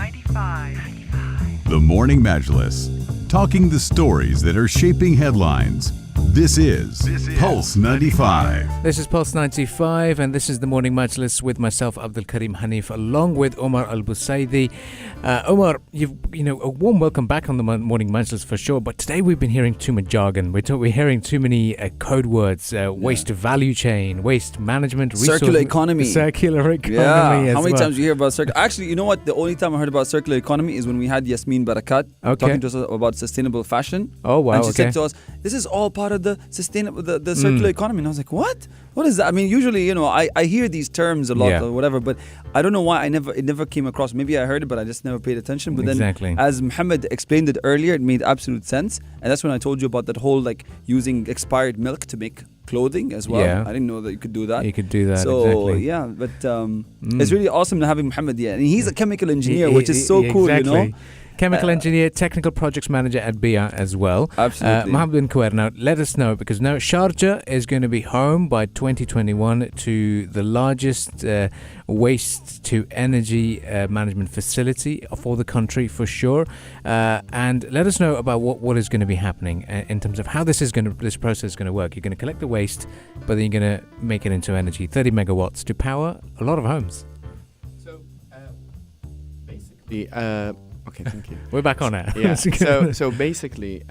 The Morning Majlis, talking the stories that are shaping headlines. This is Pulse 95. This is Pulse 95, and this is the Morning Majlis with myself, Abdul Karim Hanif, along with Omar Al Busaidi. Omar, a warm welcome back on the Morning Majlis for sure. But today we've been hearing too much jargon. We're hearing too many code words: waste value chain, waste management, circular economy. Yeah. How many times do you hear about circular? Actually, you know what? The only time I heard about circular economy is when we had Yasmin Barakat talking to us about sustainable fashion. Oh wow! And she said to us, "This is all part of the sustainable, the circular economy." And I was like, "What? What is that?" I mean, usually, I hear these terms a lot or whatever, but I don't know why it never came across. Maybe I heard it, but I just never paid attention. But then, as Mohammed explained it earlier, it made absolute sense. And that's when I told you about that whole using expired milk to make clothing as well. Yeah. I didn't know that you could do that. You could do that. So exactly. But it's really awesome having Mohammed here, and he's a chemical engineer, which is so cool. Exactly. Chemical engineer, technical projects manager at BIA as well. Absolutely. Mohammed bin Kuwair, now let us know, because now Sharjah is going to be home by 2021 to the largest waste to energy management facility for the country for sure. And let us know about what is going to be happening in terms of how this process is going to work. You're going to collect the waste, but then you're going to make it into energy, 30 megawatts to power a lot of homes. So basically... Okay, thank you. We're back on it. Yeah. So basically,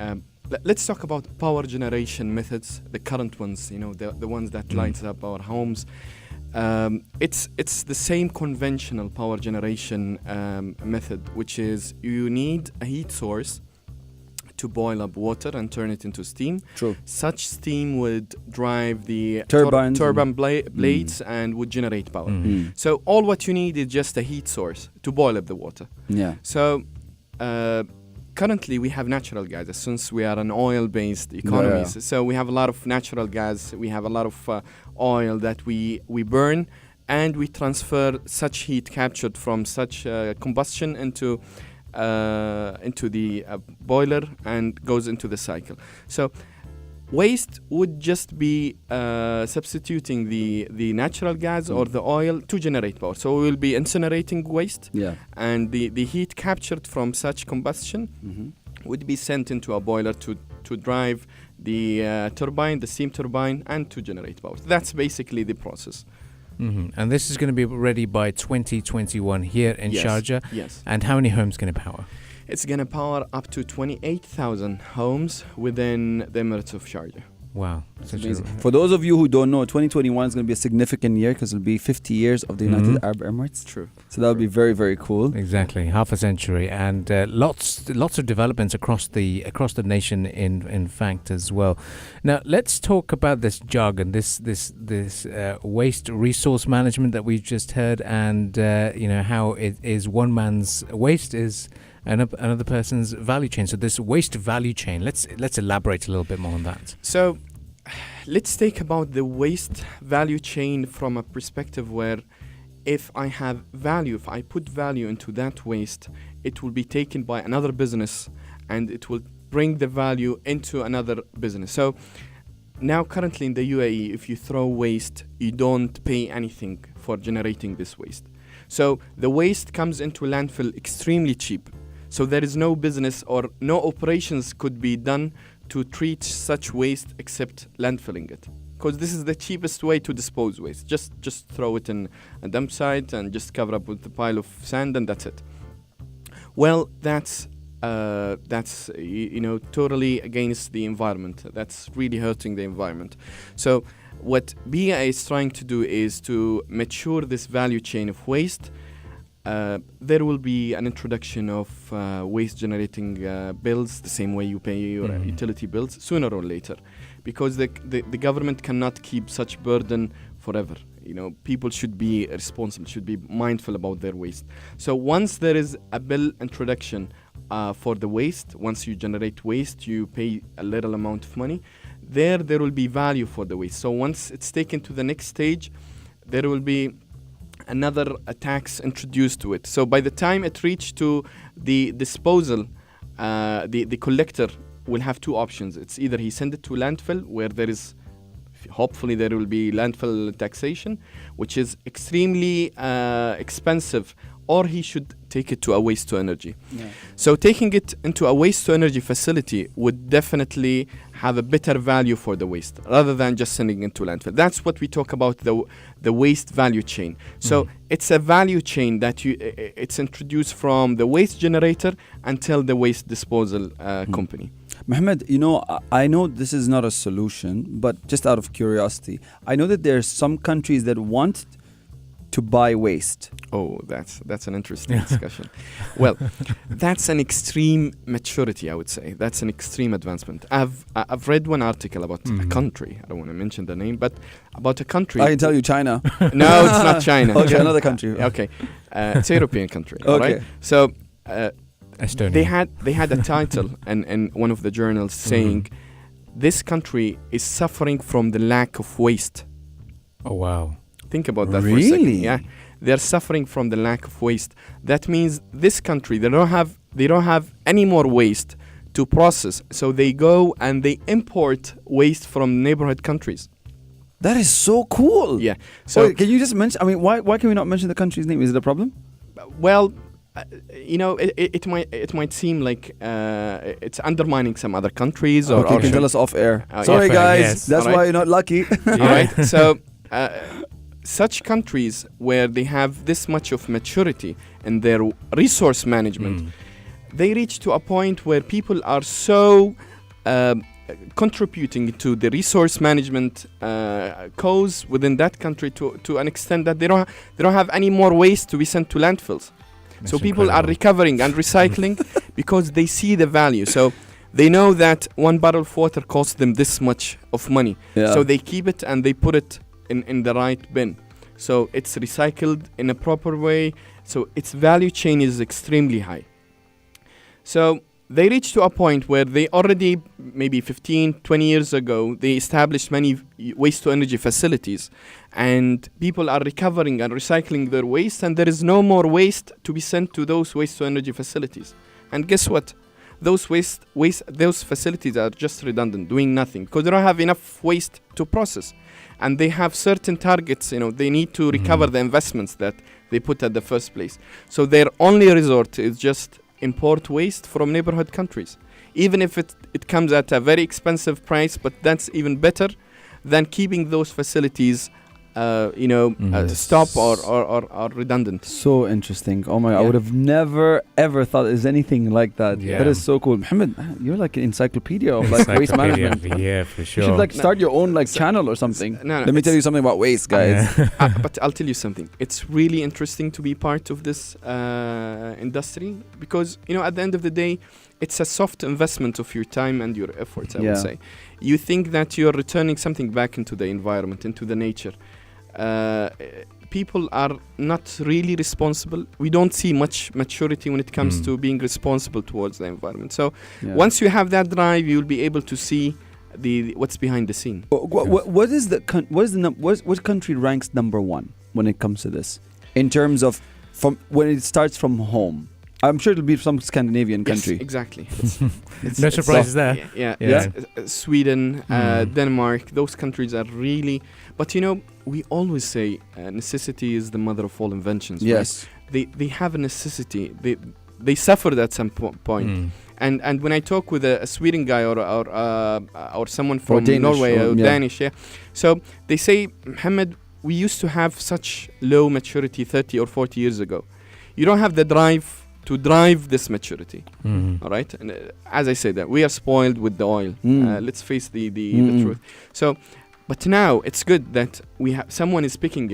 let's talk about power generation methods, the current ones. The ones that lights up our homes. It's the same conventional power generation method, which is you need a heat source to boil up water and turn it into steam. True. Such steam would drive the turbine blades and would generate power. So all what you need is just a heat source to boil up the water. Yeah. So currently we have natural gas, since we are an oil-based economy. Yeah. So we have a lot of natural gas. We have a lot of oil that we burn, and we transfer such heat captured from such combustion into the boiler and goes into the cycle. So waste would just be substituting the natural gas or the oil to generate power. So we will be incinerating waste, and the heat captured from such combustion would be sent into a boiler to drive the turbine, the steam turbine, and to generate power. That's basically the process. And this is going to be ready by 2021 here in Sharjah. Yes. And how many homes can it power? It's going to power up to 28,000 homes within the Emirates of Sharjah. Wow. For those of you who don't know, 2021 is going to be a significant year because it'll be 50 years of the United Arab Emirates. True. So that'll be very, very cool. Exactly, half a century, and lots of developments across the nation. In fact, as well. Now let's talk about this jargon, this waste resource management that we've just heard, and how it is one man's waste is another person's value chain. So this waste value chain, let's elaborate a little bit more on that. So let's take about the waste value chain from a perspective where if I have value, if I put value into that waste, it will be taken by another business and it will bring the value into another business. So now currently in the UAE, if you throw waste, you don't pay anything for generating this waste. So the waste comes into landfill extremely cheap. So there is no business or no operations could be done to treat such waste except landfilling it, because this is the cheapest way to dispose waste. Just throw it in a dump site and just cover up with a pile of sand and that's it. Well, that's totally against the environment. That's really hurting the environment. So what BIA is trying to do is to mature this value chain of waste. There will be an introduction of waste generating bills, the same way you pay your utility bills, sooner or later, because the government cannot keep such burden forever. People should be responsible, should be mindful about their waste. So once there is a bill introduction for the waste, once you generate waste, you pay a little amount of money. There will be value for the waste. So once it's taken to the next stage, there will be another tax introduced to it. So by the time it reaches to the disposal, the collector will have two options. It's either he send it to landfill, where there is, hopefully there will be landfill taxation, which is extremely expensive or he should take it to a waste to energy. So taking it into a waste to energy facility would definitely have a better value for the waste rather than just sending it to landfill. That's what we talk about, the waste value chain. So it's a value chain that it's introduced from the waste generator until the waste disposal company. Mohammed, I know this is not a solution, but just out of curiosity, I know that there are some countries that want to buy waste. Oh, that's an interesting discussion. Well, that's an extreme maturity, I would say. That's an extreme advancement. I've read one article about a country. I don't want to mention the name, but about a country. I can tell you China. No, it's not China. Okay, another country. Okay, it's a European country. Okay. Right? So Estonia. they had a title in one of the journals saying, "This country is suffering from the lack of waste." Oh wow. Think about that Really? for a second. Yeah, they're suffering from the lack of waste. That means this country, they don't have any more waste to process, so they go and they import waste from neighborhood countries. That is so cool. Yeah. So Can you just mention? I mean, why can we not mention the country's name? Is it a problem? well, it might seem like it's undermining some other countries. Okay, you can tell us off air. Sorry, yeah, guys. yes. That's All why right. you're not lucky. All right. So such countries where they have this much of maturity in their resource management, they reach to a point where people are so contributing to the resource management cause within that country to an extent that they don't have any more waste to be sent to landfills. That's so people are incredible. recovering and recycling because they see the value. So they know that one barrel of water costs them this much of money. Yeah. So they keep it and they put it in the right bin. So it's recycled in a proper way. So its value chain is extremely high. So they reach to a point where they already, maybe 15, 20 years ago, they established many waste-to-energy facilities. And people are recovering and recycling their waste, and there is no more waste to be sent to those waste-to-energy facilities. And guess what? Those those facilities are just redundant, doing nothing, because they don't have enough waste to process. And they have certain targets, they need to recover the investments that they put at the first place. So their only resort is just import waste from neighborhood countries, even if it comes at a very expensive price, but that's even better than keeping those facilities stop or redundant. So interesting. Oh my! I Yeah. would have never ever thought there's anything like that. Yeah. That is so cool, Mohammed. You're like an encyclopedia of like waste Encyclopedia. management. Yeah, for You sure. should like start your own like channel or something. No, Let me tell you something about waste, guys. But I'll tell you something. It's really interesting to be part of this industry because, at the end of the day, it's a soft investment of your time and your efforts, I would say. You think that you're returning something back into the environment, into the nature. People are not really responsible. We don't see much maturity when it comes to being responsible towards the environment. So once you have that drive, you'll be able to see what's behind the scene. What country ranks number one when it comes to this, in terms of from when it starts from home? I'm sure it'll be some Scandinavian country. Yes, exactly. No surprises there. Yeah. Sweden, Denmark, those countries are really. But we always say necessity is the mother of all inventions. Yes. Right? They have a necessity. They suffered at some point. And when I talk with a Sweden guy or someone from Norway or Danish, so they say, Mohammed, we used to have such low maturity 30 or 40 years ago. You don't have the drive to drive this maturity, all right? And as I said, that we are spoiled with the oil. Let's face the truth. So, but now it's good that we have someone is picking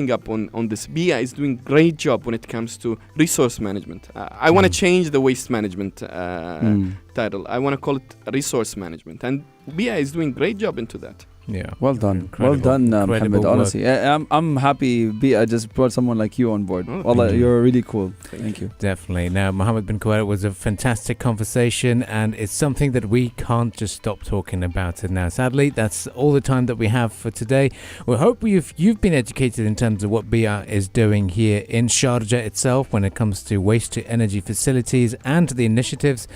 up on this. BIA is doing great job when it comes to resource management. I want to change the waste management title. I want to call it resource management, and BIA is doing great job into that. Yeah. Well done. Incredible. Well done, Mohammed. work. Honestly, I'm happy. I just brought someone like you on board. Oh, Wallah, thank you. you're really cool. Thank you. Definitely. Now, Mohammed bin Kuwair, was a fantastic conversation, and it's something that we can't just stop talking about it now. Sadly, that's all the time that we have for today. We hope you've been educated in terms of what BIA is doing here in Sharjah itself when it comes to waste to energy facilities and the initiatives.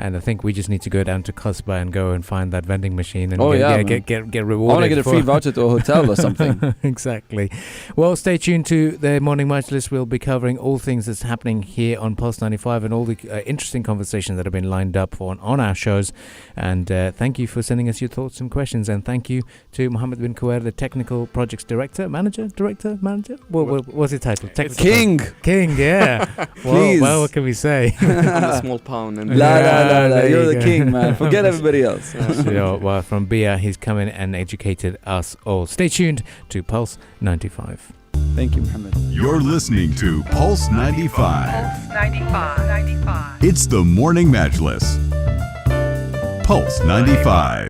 And I think we just need to go down to Qasba and go and find that vending machine and get rewarded. I want to get a free voucher to a hotel or something. Exactly. Well, stay tuned to the Morning Majlis. We'll be covering all things that's happening here on Pulse 95 and all the interesting conversations that have been lined up on our shows. And thank you for sending us your thoughts and questions. And thank you to Mohammed bin Kuwair, the Technical Projects Manager. What's his title? King, yeah. Well, what can we say? I'm a small pound. And La, you're the king, man. Forget everybody else. Well, from Bia, he's come in and educated us all. Stay tuned to Pulse 95. Thank you, Mohammed. You're listening to Pulse 95. Pulse 95. It's the Morning Majlis. Pulse 95.